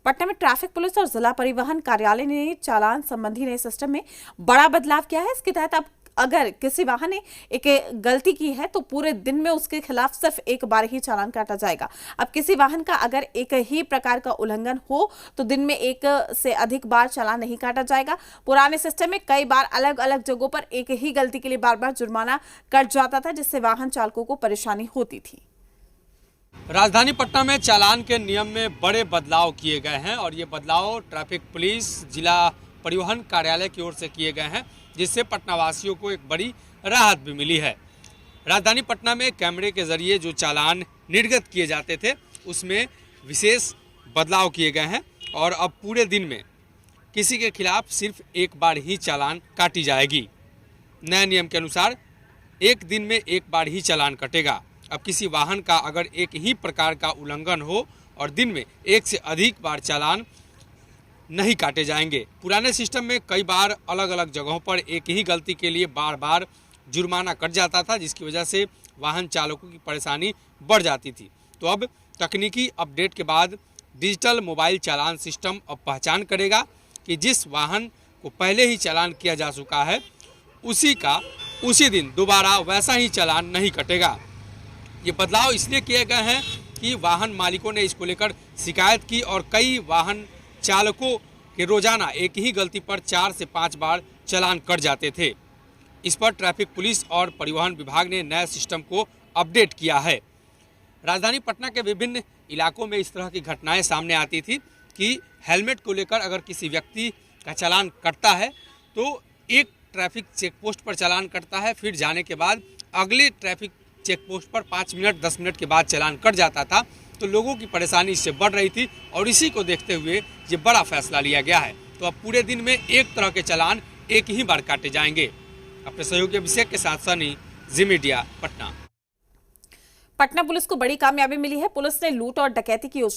पटना में traffic police और जिला परिवहन कार्यालय ने चालान संबंधी नए सिस्टम में बड़ा बदलाव किया है। इसके तहत अब अगर किसी वाहन ने एक गलती की है तो पूरे दिन में उसके खिलाफ सिर्फ एक बार ही चालान काटा जाएगा। अब किसी वाहन का अगर एक ही प्रकार का उल्लंघन हो तो दिन में एक से अधिक बार चालान नहीं काटा जाएगा। पुराने सिस्टम में कई बार अलग अलग जगहों पर एक ही गलती के लिए बार बार जुर्माना कट जाता था, जिससे वाहन चालकों को परेशानी होती थी। राजधानी पटना में चालान के नियम में बड़े बदलाव किए गए हैं और ये बदलाव ट्रैफिक पुलिस जिला परिवहन कार्यालय की ओर से किए गए हैं, जिससे पटना वासियों को एक बड़ी राहत भी मिली है। राजधानी पटना में कैमरे के जरिए जो चालान निर्गत किए जाते थे उसमें विशेष बदलाव किए गए हैं और अब पूरे दिन में किसी के खिलाफ सिर्फ एक बार ही चालान काटी जाएगी। नए नियम के अनुसार एक दिन में एक बार ही चालान कटेगा। अब किसी वाहन का अगर एक ही प्रकार का उल्लंघन हो और दिन में एक से अधिक बार चालान नहीं काटे जाएंगे। पुराने सिस्टम में कई बार अलग अलग जगहों पर एक ही गलती के लिए बार बार जुर्माना कट जाता था, जिसकी वजह से वाहन चालकों की परेशानी बढ़ जाती थी। तो अब तकनीकी अपडेट के बाद डिजिटल मोबाइल चालान सिस्टम अब पहचान करेगा कि जिस वाहन को पहले ही चालान किया जा चुका है उसी दिन दोबारा वैसा ही चालान नहीं कटेगा। ये बदलाव इसलिए किए गए हैं कि वाहन मालिकों ने इसको लेकर शिकायत की और कई वाहन चालकों के रोजाना एक ही गलती पर 4 से 5 बार चालान कट जाते थे। इस पर ट्रैफिक पुलिस और परिवहन विभाग ने नए सिस्टम को अपडेट किया है। राजधानी पटना के विभिन्न इलाकों में इस तरह की घटनाएं सामने आती थी कि हेलमेट को लेकर अगर किसी व्यक्ति का चालान कटता है तो एक ट्रैफिक चेक पोस्ट पर चालान कटता है, फिर जाने के बाद अगले ट्रैफिक चेक पोस्ट पर 5 मिनट 10 मिनट के बाद चालान कट जाता था। तो लोगों की परेशानी इससे बढ़ रही थी और इसी को देखते हुए ये बड़ा फैसला लिया गया है। तो अब पूरे दिन में एक तरह के चालान एक ही बार काटे जाएंगे। अपने सहयोगी अभिषेक के साथ सनी, जी मीडिया, पटना। पटना पुलिस को बड़ी कामयाबी मिली है। पुलिस ने लूट और डकैती की योजना